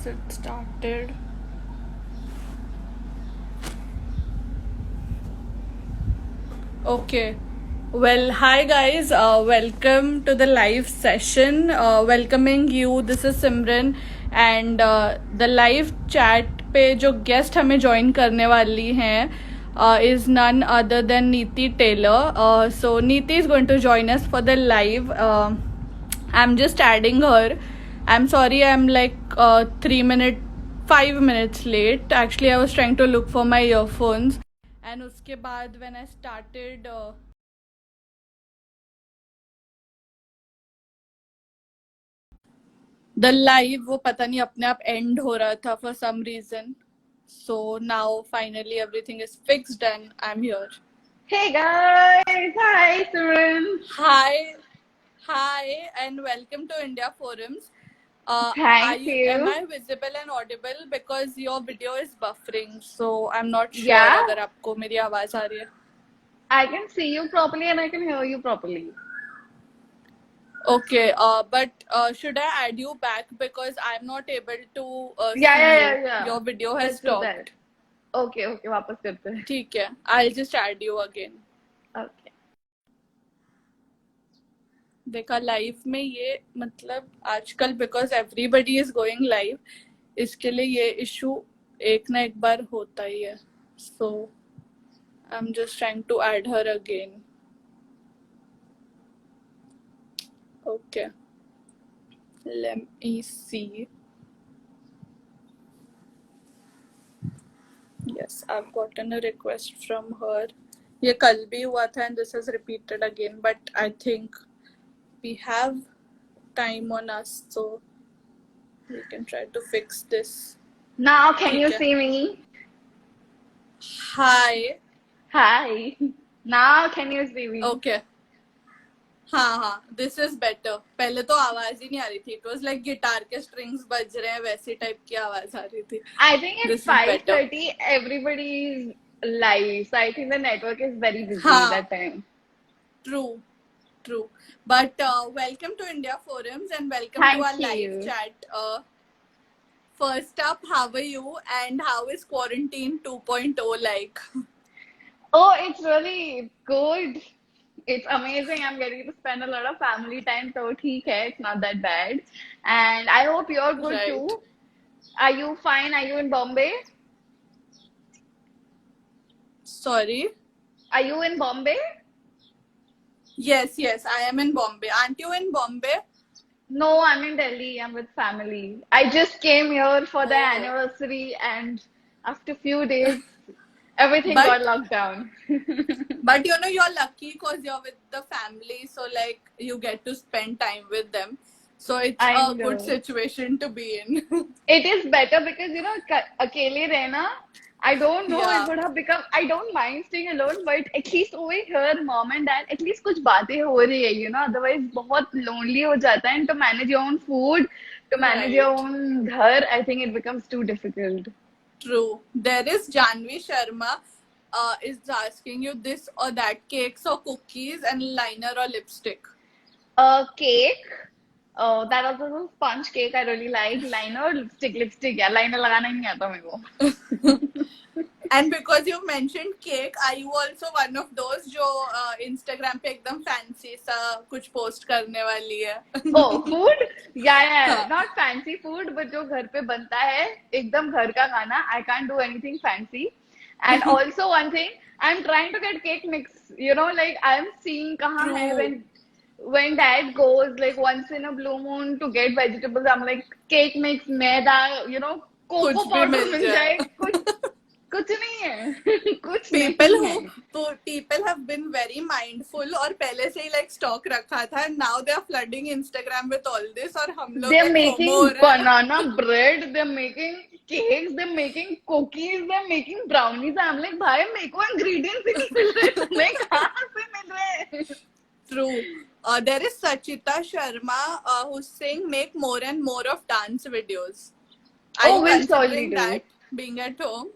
Is it started? Okay. Well, hi guys. Welcome to the live session. Welcoming you. This is Simran, and the live chat पे जो guest हमें join करने वाली हैं is none other than Neeti Taylor. So Neeti is going to join us for the live. I'm just adding her. I'm sorry. I'm like 5 minutes late. Actually, I was trying to look for my earphones. And उसके बाद when I started the live, वो पता नहीं अपने आप end हो रहा था for some reason. So now finally everything is fixed and I'm here. Hey guys! Hi Simran! Hi, and welcome to India Forums. Thank Am you. I visible and audible? Because your video is buffering, so I'm not sure Yeah, अगर आपको मेरी आवाज आ रही है. I can see you properly and I can hear you properly. Okay, but should I add you back because I'm not able to see you? Yeah. Your video has Let's do that. stopped. Okay, वापस करते हैं. ठीक है, I'll just add you again. Okay. देखा live में ये मतलब आजकल because everybody is going live इसके लिए ये इशू एक ना एक बार होता ही है. So I am just trying to add her again. Okay, let me see. Yes, I've gotten a request from her. ये कल भी हुआ था and this is repeated again, but I think we have time on us, so we can try to fix this. Now can you ठीक है. see me? Hi. Hi. Now can you see me? Okay. हाँ, this is better. पहले तो आवाज ही नहीं आ रही थी. It was like guitar के strings बज रहे हैं वैसी टाइप की आवाज आ रही थी. I think it's This is better. 5:30. Everybody is live, so I think the network is very busy हाँ. that time. True. But welcome to India Forums and welcome Thank to our you. live chat. First up, how are you and how is quarantine 2.0 like? Oh, it's really good. It's amazing. I'm getting to spend a lot of family time, so theek hai, it's not that bad. And I hope you're good Right. too. Are you fine? Are you in Bombay? Sorry? Are you in Bombay? Yes, I am in Bombay. Aren't you in Bombay? No, I'm in Delhi. I'm with family. I just came here for the Oh. anniversary, and after few days, everything But got locked down. But you know, you're lucky because you're with the family, so like you get to spend time with them. So it's I a good know. situation to be in. It is better because akele rehna. I don't know. Yeah. It would have become. I don't mind staying alone, but at least over here, mom and dad, at least कुछ बातें हो रही है, you know. Otherwise, बहुत lonely हो जाता है. And to manage your own food, to manage your Right. own घर, I think it becomes too difficult. True. There is Janvi Sharma is asking you this or that, cakes or cookies and liner or lipstick. Cake. Oh, that also was sponge cake. I really like liner, lipstick. Yeah, liner लगाना ही नहीं आता मेरे को. And because you mentioned cake, are you also one of those जो Instagram पे एकदम fancy सा कुछ post करने वाली है? Oh, food? Yeah. हाँ. Not fancy food, but जो घर पे बनता है, एकदम घर का खाना. I can't do anything fancy. And also one thing, I'm trying to get cake mix. You know, like I'm seeing कहाँ है True. when dad goes like once in a blue moon to get vegetables. I'm like cake mix, maida, you know, cocoa कुछ भी powder मिल मिल जाए. जाए. कुछ नहीं है. कुछ नहीं है. People have been very mindful और पहले से ही like stock रखा था and now they are flooding Instagram with all this और हम लोग They're FOMO making हो रहा है. banana bread, they're making cakes, they're making cookies, they're making brownies. I'm like, भाई मेरे को ingredients ही नहीं मिल रहे, तुम्हें कहाँ से मिल रहे? True. There is Sachita Sharma who's saying make more and more of dance videos. Are Oh, you we'll surely considering do. that being at home?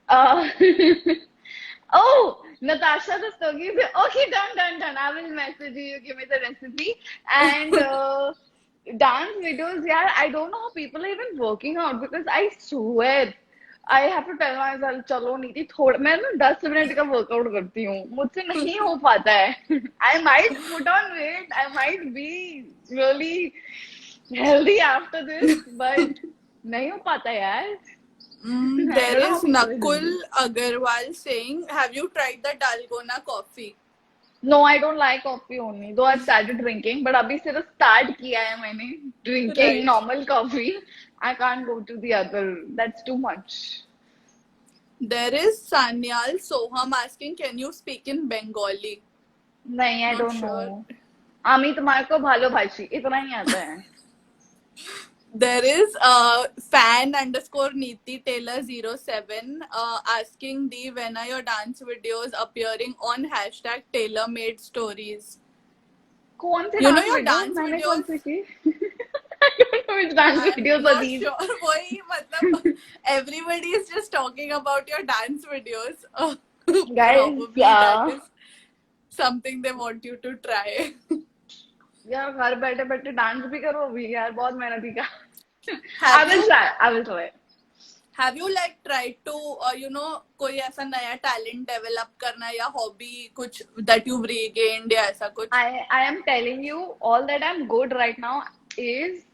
Uh, oh, Natasha the Stogie. Okay, done. I will message you. Give me the recipe. And dance videos, yeah, I don't know how people are even working out because I swear I have to tell myself, चलो नीति थोड़ा मैं ना 10 minute का workout करती हूँ मुझसे नहीं हो पाता है I might put on weight, I might be really healthy after this, but नहीं हो पाता यार. I There don't know how is people are doing Nakul this. Agarwal saying, have you tried the Dalgona coffee? No, I don't like coffee only. Though I've started drinking, but अभी सिर्फ start किया है मैंने drinking Right. normal coffee. I can't go to the other. That's too much. There is Sanyal Soham asking, can you speak in Bengali? नहीं, I Not don't sure. know. Amit Marco भालो भाषी इतना ही आता है. There is fan underscore Neeti Taylor 07 asking the when are your dance videos appearing on hashtag Taylor Made Stories? कौन से You know dance your videos dance मैंने कौन videos? से की? I don't know which dance I'm videos are not these. sure. वही मतलब everybody is just talking about your dance videos. Guys, Probably that is something they want you to try. यार घर बैठे बैठे डांस भी करो भी यार बहुत मेहनती का. I Have will you try. I will try. have you like tried to कोई ऐसा नया talent develop करना या hobby कुछ that you've regained या ऐसा कुछ? I am telling you, all that I'm good right now is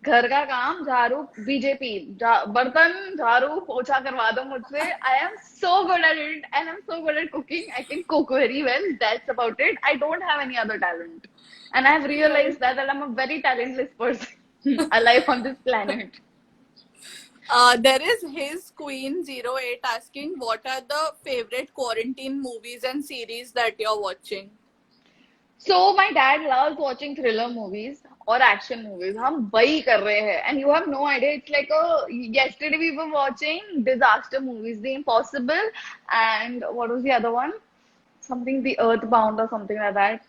घर का काम झाड़ू बीजेपी बर्तन झाड़ू पोछा करवा दो मुझसे. I am so good at it and I'm so good at cooking. I can cook very well. That's about it. I don't have any other talent. And I have realized Right. that I'm a very talentless person alive on this planet. There is his Queen 08 asking what are the favorite quarantine movies and series that you're watching? So my dad loves watching thriller movies or action movies. हम वही कर रहे हैं. And you have no idea. It's like yesterday we were watching disaster movies, The Impossible, and what was the other one? Something The Earthbound or something like that.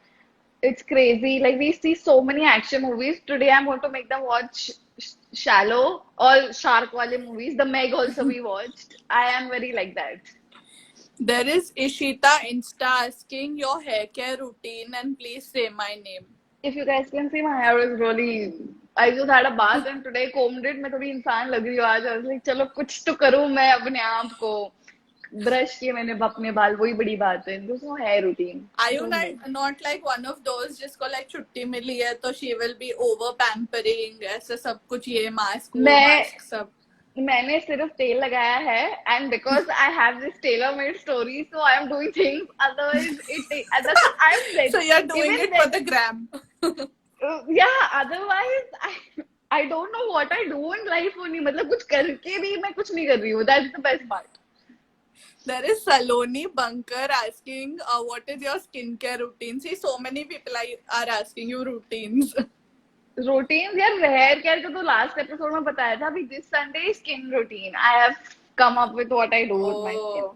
It's crazy. Like we see so many action movies. Today I'm going to make them watch Shallow, all shark wale movies. The Meg also we watched. I am very like that. There is Ishita Insta asking your hair care routine and please say my name. If you guys can see, my hair is really. I just had a bath and today combed it. मैं थोड़ी इंसान लग रही हूँ आज. I was like, चलो कुछ तो करूँ मैं अपने आप को. ब्रश किए मैंने अपने बाल, वही बड़ी बात है. There's no hair routine. Are you Don't know. not like one of those जिसको like छुट्टी मिली है तो she will be over pampering ऐसे सब कुछ ये mask वो मैं mask सब. मैंने सिर्फ तेल लगाया है and because I have this tailor made story, so I am doing things. Otherwise, I'm like So you're doing even it for the gram. yeah. Otherwise, I don't know what I do in life only. मतलब कुछ करके भी मैं कुछ नहीं कर रही हूँ. That's the best part. There is Saloni Bunker asking, what is your skincare routine? See, so many people are asking you routines. Routines यार हेयर केयर का तो लास्ट एपिसोड में बताया था. अभी this Sunday skin routine. I have come up with what I do with my skin.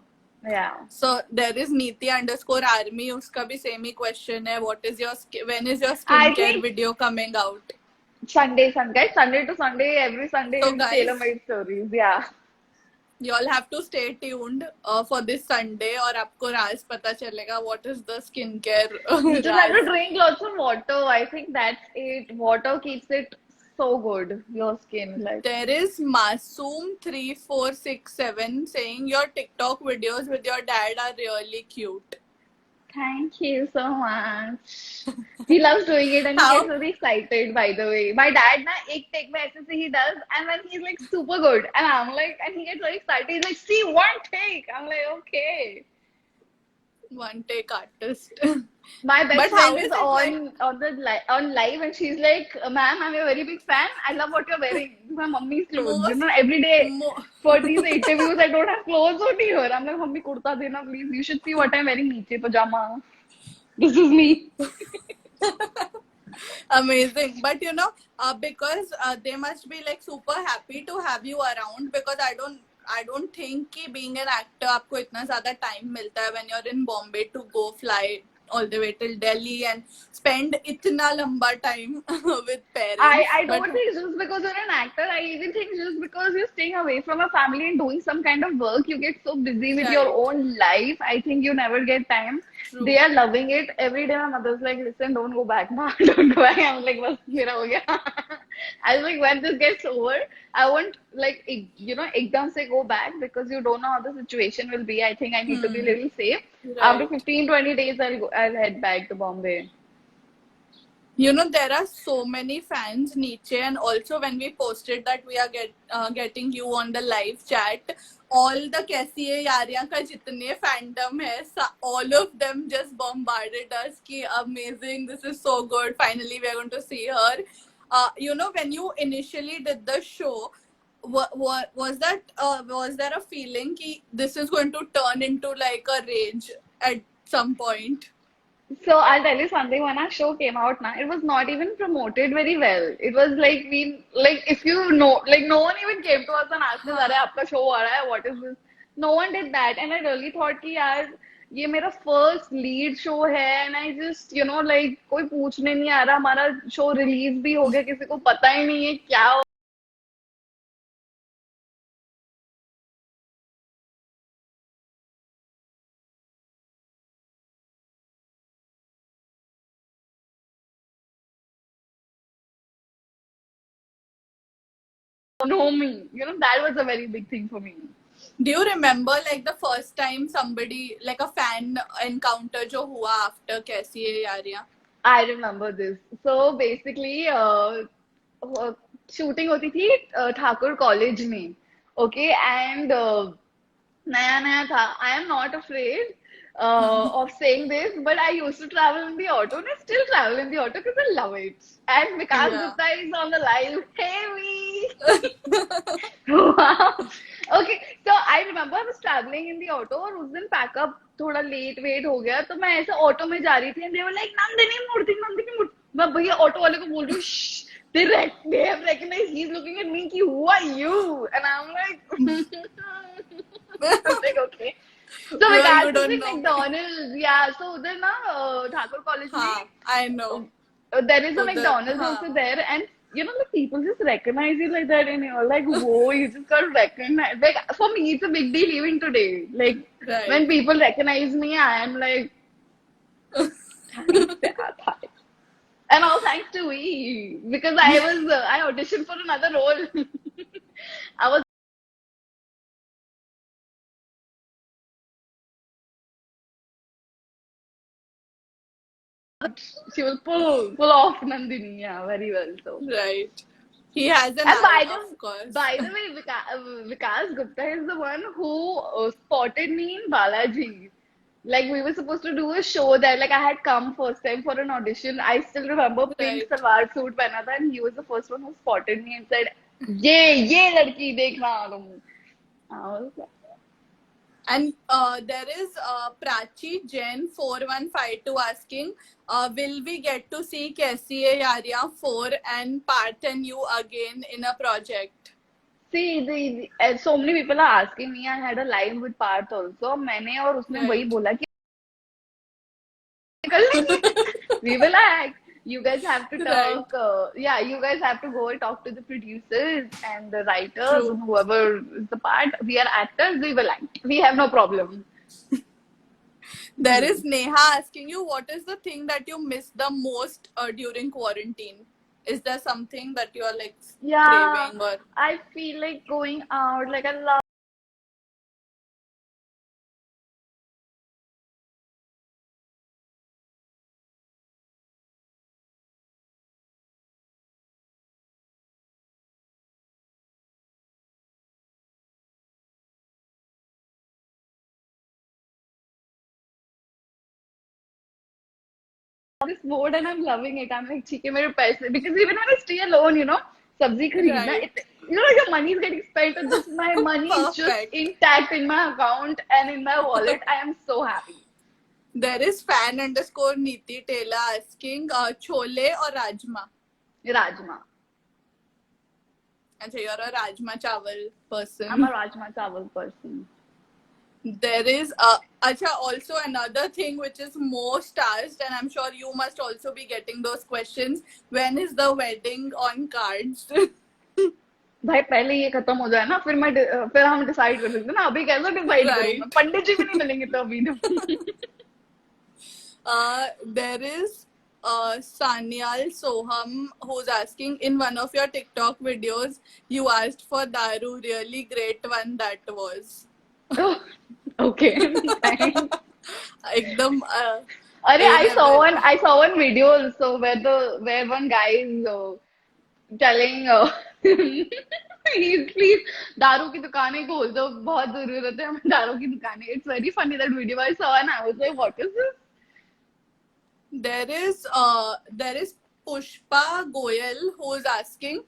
Yeah. So there is Neeti underscore army. उसका भी same ही question है. When is your I skincare think video coming out? Sunday to Sunday, every Sunday So is guys, tailor made stories. Yeah. you all have to stay tuned for this Sunday और आपको राज पता चलेगा what is the skincare You just have to Raj. drink lots of water. I think that's it. Water keeps it so good. Your skin, like. There is Masoom3467 saying your TikTok videos with your dad are really cute. Thank you so much. He loves doing it and he How? gets very excited, by the way. My dad, na, ek take mein aise se he does, and then he's like super good. And I'm like, and he gets very excited. He's like, see, one take. I'm like, okay. One take artist. My best But how friend is is it like? on live, and she's like, "Ma'am, I'm a very big fan. I love what you're wearing. This is my mummy's clothes. You Most, know, every day mo- for these interviews, I don't have clothes only here. I'm like, mummy, kurta dena, please. You should see what I'm wearing. Niche pajama. This is me." Amazing. But because they must be like super happy to have you around because I don't think कि being an actor आपको इतना ज़्यादा time मिलता है when you're in Bombay to go fly all the way till Delhi and spend इतना लंबा time with parents. I But don't think just because you're an actor. I even think just because you're staying away from a family and doing some kind of work, you get so busy with your right, own life. I think you never get time. True. They are loving it. Every day my mother's like, listen, don't go back now. Don't go back. I'm like, बस मेरा हो गया. I was like, when this gets over, I won't like, एकदम से go back because you don't know how the situation will be. I think I need to be a little safe. After Right. 15-20 days, I'll head back to Bombay. You know, there are so many fans niche, and also when we posted that we are getting you on the live chat, all the कैसी है यारियां का जितने fandom है, all of them just bombarded us कि amazing, this is so good, finally we are going to see her. You know, when you initially did the show, was there a feeling कि this is going to turn into like a rage at some point? So I'll tell you something. When our show came out, now it was not even promoted very well. It was like if you know, like no one even came to us and asked us, "अरे आपका show आ रहा है? What is this?" No one did that, and I really thought कि यार ये मेरा first lead show है, and I just like कोई पूछने नहीं आ रहा. हमारा show release भी हो गया, किसी को पता ही नहीं है क्या. Know me. That was a very big thing for me. Do you remember like the first time somebody like a fan encounter जो हुआ after कैसी है Yaariyan? I remember this. So basically, shooting होती थी ठाकुर कॉलेज में. Okay, and नया नया था. I am not afraid of saying this, but I used to travel in the auto, and I still travel in the auto because I love it. And Vikas Yeah. Gupta is on the live. Hey, me. Wow. Okay, so I remember I was traveling in the auto और उस दिन pack up थोड़ा late wait हो गया तो मैं ऐसे auto में जा रही थी and they were like Nandini मूर्ति मैं भैया ऑटो वाले को बोल रही हूँ they have recognized he's looking at me कि who are you and I'm like I'm like okay so Well, Vikas you is don't in know. McDonald's yeah so उधर ना ठाकुर कॉलेज हाँ, में I know. there is a उधर, McDonald's हाँ. also there, and like people just recognize you like that, and you're like, whoa, you just got recognized. Like for me, it's a big deal even today. Like Right. when people recognize me, I am like, thanks, yeah, and all thanks to we because I auditioned for another role. I was. She will pull off Nandini, yeah, very well. So. Right. He has an And eye, of course. by the way, Vikas Gupta is the one who spotted me in Balaji. Like we were supposed to do a show there. Like I had come first time for an audition. I still remember pink Right. salwar suit pehna tha, and he was the first one who spotted me and said, "ये लड़की देखना तुम." I was like, And there is Prachi Jain 4152 asking, will we get to see Kaisi Hai Yaariyan 4 and Parth and you again in a project? See, so many people are asking me. I had a live with Parth also. मैंने और उसने Right. वही बोला कि we will act. You guys have to talk. Yeah, you guys have to go and talk to the producers and the writers True. and whoever is the part. We are actors. We will act. We have no problem. There is Neha asking you, what is the thing that you miss the most during quarantine? Is there something that you are like Yeah, craving or? I feel like going out. Like I love. This board and I'm loving it. I'm like, ठीक है मेरे पैसे because even when I stay alone, सब्जी खरीदना, Right. your money is getting spent on this. My money is just Perfect. intact in my account and in my wallet. I am so happy. There is fan underscore Niti Tela asking, chole or rajma? Rajma. And so you're a rajma chawal person. I'm a Rajma Chawal person. There is also another thing which is most asked, and I'm sure you must also be getting those questions. When is the wedding on cards? भाई पहले ये खत्म हो जाए ना फिर हम decide कर सकते हैं ना अभी कैसे डिसाइड Right. करूँ मैं पंडित जी भी नहीं मिलेंगे तो अभी There is Sanyal Soham who's asking, in one of your TikTok videos, you asked for Daru. Really great one that was. Okay, thanks. एकदम Arey, A level. I saw one video also where one guy is telling please दारू की दुकानें खोल दो बहुत जरूरत है हमें दारू की दुकानें. It's very funny that video I saw and I was like, what is this? There is Pushpa Goyal who's asking,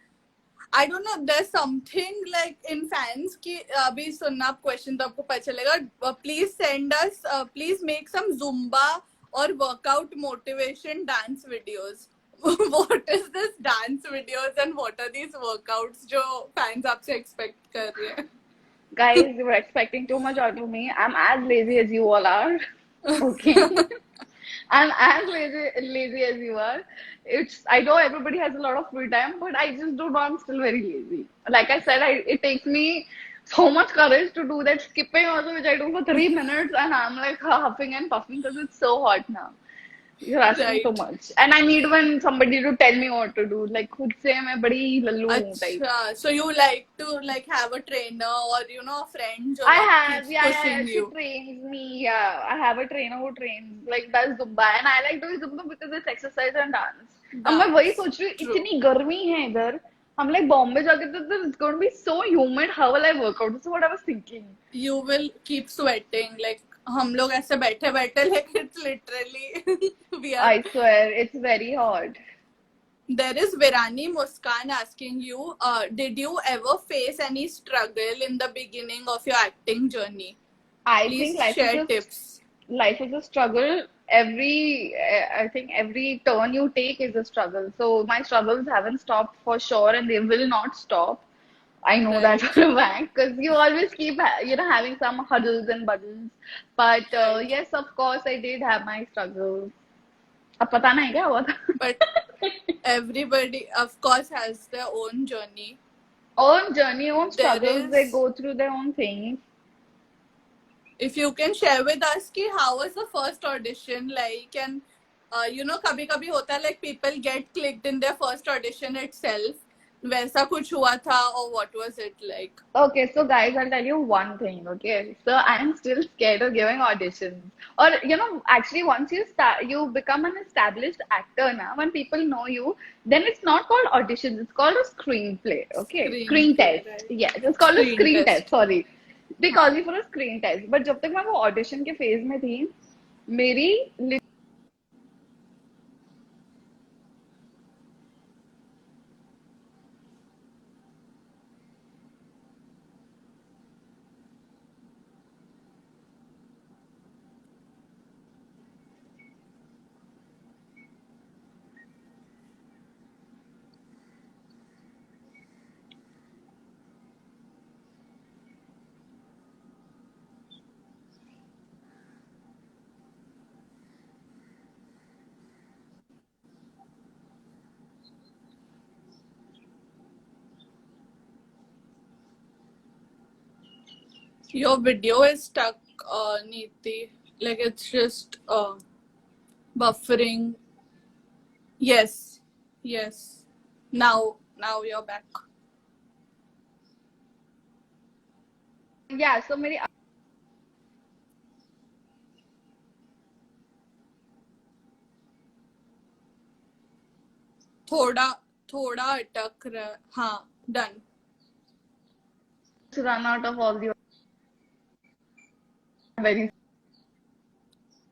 I don't know, there's something like in fans कि अभी सुनना आप question तो आपको पता चलेगा. Please send us, please make some Zumba or workout motivation dance videos. What is this dance videos and what are these workouts जो fans आपसे expect कर रहे हैं? Guys, you were expecting too much out of me. I'm as lazy as you all are. Okay. I'm as lazy as you are. I know everybody has a lot of free time, but I just don't know. I'm still very lazy. Like I said, it takes me so much courage to do that skipping also, which I do for 3 minutes, and I'm like huffing and puffing because it's so hot now. You're asking too Right. much. And I need when somebody to tell me what to do. Like खुद से मैं बड़ी लल्लू हूँ type. अच्छा, so you like to like have a trainer or a friend जो I like have, keeps yeah, yeah, pushing she you. trains me. Yeah, I have a trainer who trains, like does Zumba, and I like doing Zumba because it's exercise and dance. अब मैं वही Dance. सोच रही हूँ True. इतनी गर्मी है इधर हम like बॉम्बे जाके तो it's going to be so humid. How will I work out? This is what I was thinking. You will keep sweating like हम लोग ऐसे बैठे बैठे like it's literally we are. I swear, it's very hot. There is Virani Muskan asking you, did you ever face any struggle in the beginning of your acting journey? I think Please share tips. life is a struggle. I think every turn you take is a struggle. So my struggles haven't stopped for sure, and they will not stop. I know that Right, for a fact because you always keep, having some huddles and buddles. But right. yes, of course, I did have my struggles. अब पता नहीं क्या हुआ था. But everybody, of course, has their own journey. Own journey, own There struggles. They is, go through their own things. if you can share with us कि how was the first audition like, and कभी कभी होता है like people get clicked in their first audition itself. वैसा कुछ हुआ था or what was it like? Okay, so guys, I'll tell you one thing, okay? So I am still scared of giving auditions. Or, actually once you become an established actor now, when people know you, then it's not called auditions, it's called a screenplay, okay? Screen Screenplay, test. right? Yes, it's called a Screen screen test, test. sorry. They हाँ. call me for a screen test. But जब तक मैं वो audition के phase में थी, मेरी Your video is stuck, Neeti. Like it's just buffering. Yes, yes. Now you're back. yeah, so मेरी थोड़ा थोड़ा अटक रहा है. हाँ, done. run out of all the very.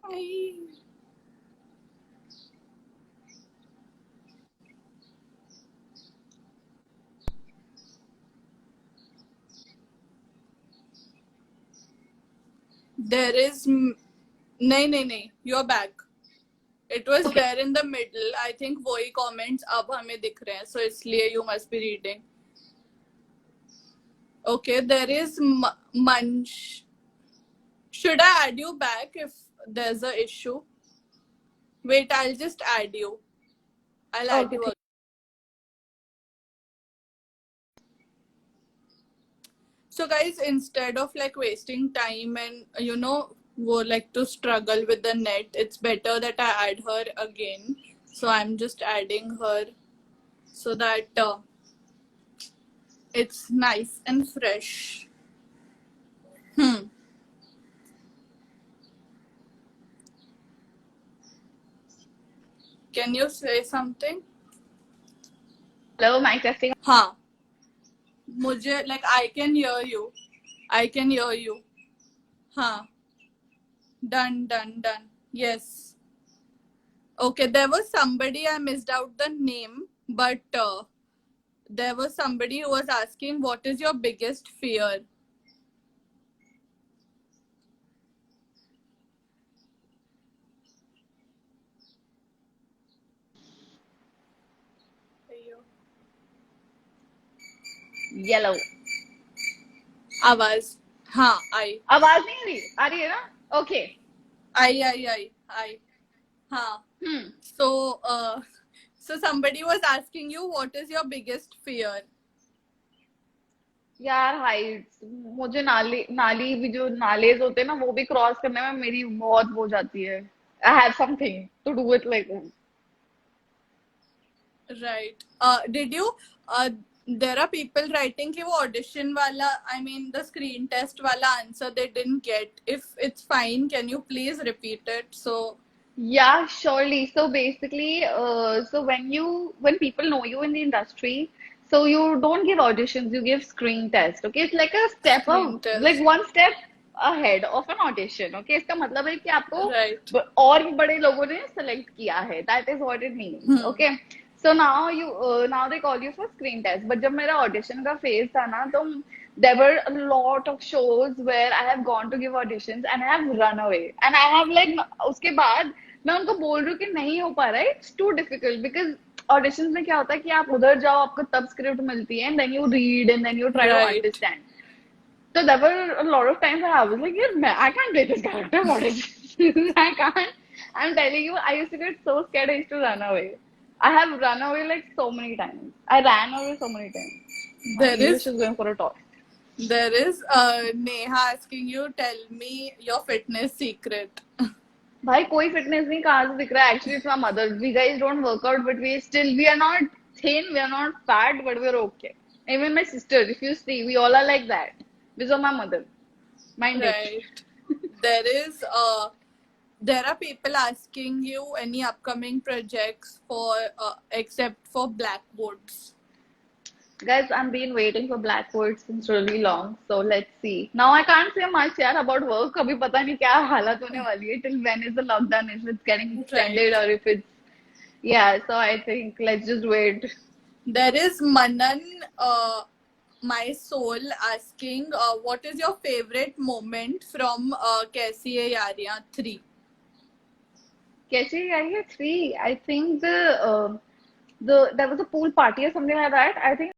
Ay. There is नहीं you're back. It was Okay, there in the middle. I think वही comments अब हमें दिख रहे हैं, so इसलिए you must be reading. Okay, there is Manch. Should I add you back if there's a issue? Wait, I'll just add you. I'll add okay, you. So guys, instead of like wasting time and वो like to struggle with the net. It's better that I add her again. So I'm just adding her so that it's nice and fresh. Hmm. Can you say something? Hello, mic testing. हाँ, मुझे like I can hear you. I can hear you. हाँ, done. Yes. Okay, there was somebody I missed out the name, but there was somebody who was asking, what is your biggest fear? Yellow. आवाज हाँ आई आवाज नहीं आ रही है ना? Okay. आई हाँ Hmm. so somebody was asking you what is your biggest fear. यार Heights, मुझे नाली नाली भी जो नालेज होते हैं ना वो भी क्रॉस करने में मेरी बहुत हो जाती है. I have something to do with like. Right. Did you there are people writing कि वो audition वाला I mean the screen test वाला answer they didn't get. If it's fine, can you please repeat it? So Yeah, surely. So basically, so when people know you in the industry, so you don't give auditions, you give screen test. Okay, it's like a step of screen like test. one step ahead of an audition. Okay, इसका मतलब है कि आपको Right. और भी बड़े लोगों ने select किया है. That is what it means. Hmm. Okay. So now they call you for screen test. But जब मेरा audition का phase था ना, तो there were a lot of shows where I have gone to give auditions and I have run away. And I have like उसके बाद मैं उनको बोल रही हूँ कि नहीं हो पा रहा है. It's too difficult because auditions में क्या होता है कि आप उधर जाओ, आपको तब स्क्रिप्ट मिलती है, and then you read and then you try to Right. understand. So there were a lot of times where I was like, yeah, man, I can't play this character. What is this? I can't. I'm telling you, I used to get so scared. I used to run away. I have run away like so many times. I ran away so many times. My There English is is going for a toss. Neha asking you, tell me your fitness secret. भाई कोई fitness नहीं कहाँ से दिख रहा है. Actually, it's my mother. We guys don't work out, but we are not thin, we are not fat, but we're okay. Even my sister, if you see, we all are like that. Because of my mother. Mind it. Right. There is there are people asking you any upcoming projects for except for Blackboards. Guys, I've been waiting for Blackboard since really long. So let's see. Now I can't say much यार about work. अभी पता नहीं क्या हालत होने वाली है. Till when is the lockdown? If it's getting extended Right. or if it's yeah. So I think let's just wait. There is Manan, my soul, asking, what is your favorite moment from Kaisi Hai Yaariyan 3? कैसे आई है 3? I think there was a pool party or something like that. I think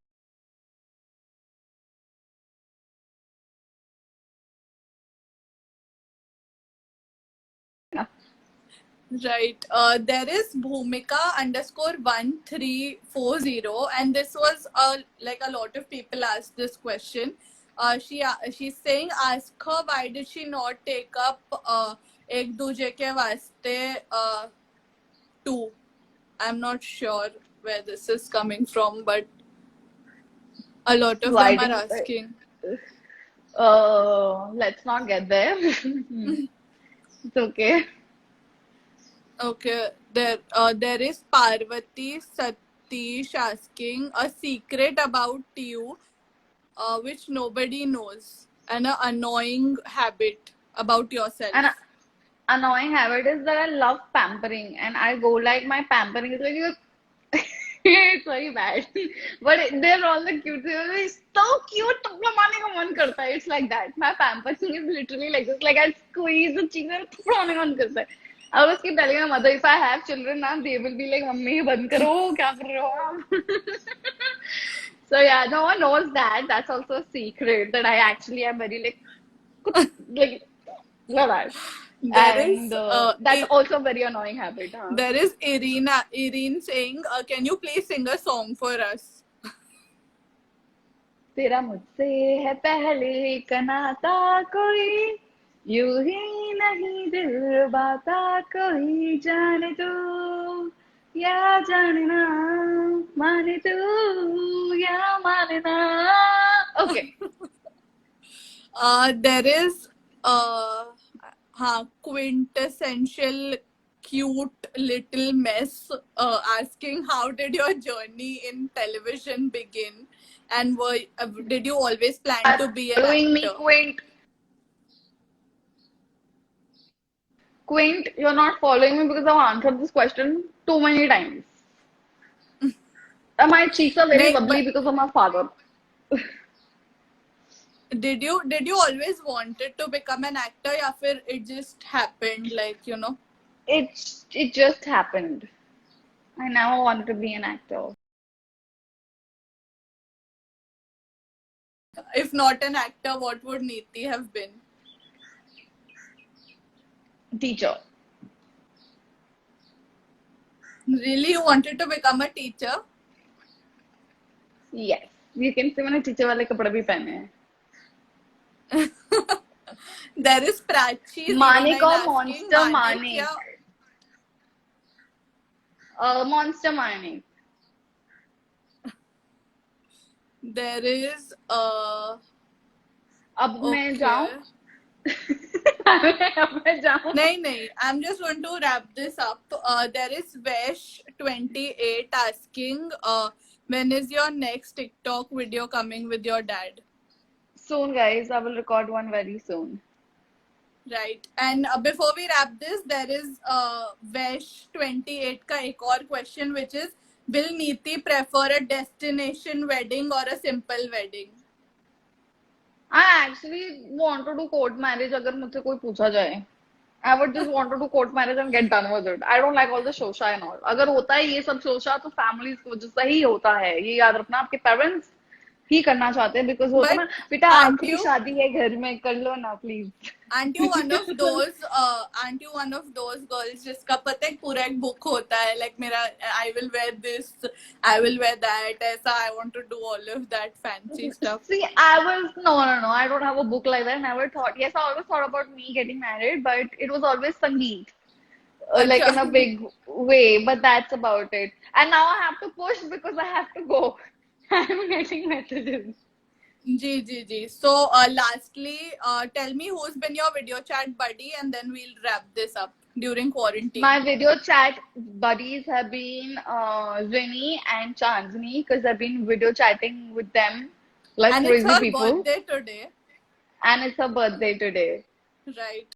Right. There is Bhumika underscore 1340, and this was like a lot of people asked this question. She's saying, ask her why did she not take up Ek Duje Ke Vaste 2. I'm not sure where this is coming from, but a lot of why them are didn't asking. let's not get there. It's okay. Okay, there is Parvati Satish asking a secret about you, which nobody knows, and an annoying habit about yourself. An annoying habit is that I love pampering, and I go like my pampering is like it's very bad, but they're all the cute. They're like, so cute. थप्पड़ मारने का मन करता है. It's like that. My pampering is literally like this. Like I squeeze the cheek and थप्पड़ मारने का मन करता है. I was keep telling my mother if I have children now, they will be like, "mummy बंद करो, क्या कर रहे हो आप?" So yeah, no one knows that. That's also a secret that I actually am very like that. There is And that's also a very annoying habit. Huh? there is Irene saying, can you please sing a song for us? तेरा मुझसे है पहले का नाता कोई यूं ही नहीं दिल बाता कोई जाने तू या जानना माने तू या मानना. Okay. There is quintessential cute little mess asking how did your journey in television begin, and did you always plan to be an Following me, actor? Quint, you're not following me because I've answered this question too many times. And my cheeks are very No, bubbly but because of my father. did you always wanted to become an actor, या फिर it just happened, like, you know? It just happened. I never wanted to be an actor. If not an actor, what would Neeti have been? Teacher. Really, you wanted to become a teacher? Yes. You can see मैंने teacher वाले कपड़े भी पहने हैं. There is Prachi 09 Manik or asking, Monster Manik Manik? या Monster Manik. there is अब मैं okay. जाऊँ? अब मैं जाऊँ? नहीं, I'm just going to wrap this up. There is Vesh 28 asking, when is your next TikTok video coming with your dad? Soon, guys. I will record one very soon. Right. And before we wrap this, there is Vesh 28 का एक और question, which is, will Neeti prefer a destination wedding or a simple wedding? I actually want to do court marriage अगर मुझसे कोई पूछा जाए. I would just want to do court marriage and get done with it. I don't like all the shosha and all. अगर होता है ये सब shosha तो families की वजह से ही होता है. ये याद रखना, आपके parents ही करना चाहते हैं because होता है ना, बेटा आखिरी शादी है घर में, कर लो ना please. Aren't you one of those girls जिसका पता है पूरा एक book होता है, like मेरा I will wear this, I will wear that, ऐसा I want to do all of that fancy stuff. See, no, I don't have a book like that. I never thought. Yes, I always thought about me getting married, but it was always Sangeet. Like in a big way, but that's about it. And now I have to push because I have to go. I'm getting messages. Ji. So lastly, tell me who's been your video chat buddy, and then we'll wrap this up during quarantine. My video chat buddies have been Rini and Chandni because I've been video chatting with them like and crazy it's her people. birthday today. And it's her birthday today. Right.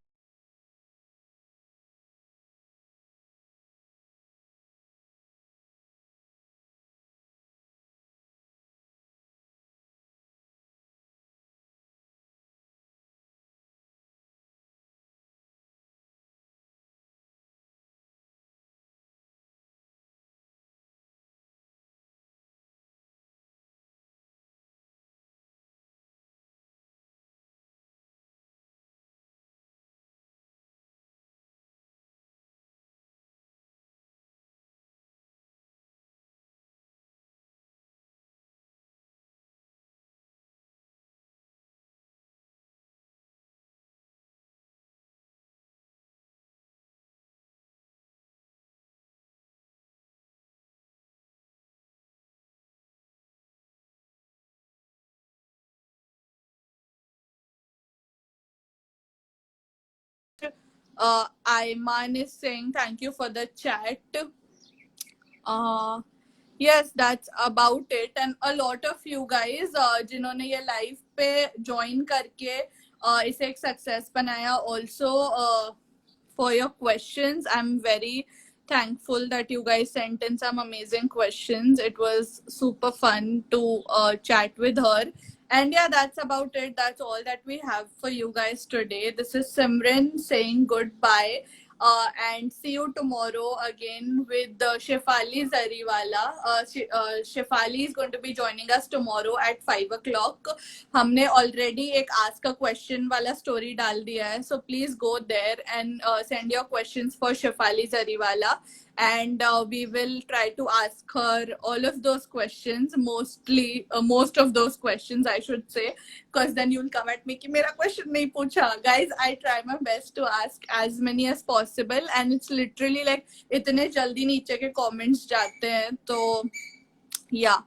Ayman is saying thank you for the chat. Yes, that's about it. And a lot of you guys जिन्होंने ये live पे join करके इसे एक success बनाया, also for your questions. I'm very thankful that you guys sent in some amazing questions. It was super fun to chat with her. And yeah, that's about it. That's all that we have for you guys today. This is Simran saying goodbye. And see you tomorrow again with Shefali Zariwala. Shefali is going to be joining us tomorrow at 5 o'clock. हमने already एक ask a question वाला story डाल दिया है, so please go there and send your questions for Shefali Zariwala. and we will try to ask her all of those questions, most of those questions I should say, because then you'll come at me कि मेरा question नहीं पूछा. Guys, I try my best to ask as many as possible, and it's literally like इतने जल्दी नीचे के comments जाते हैं, तो yeah.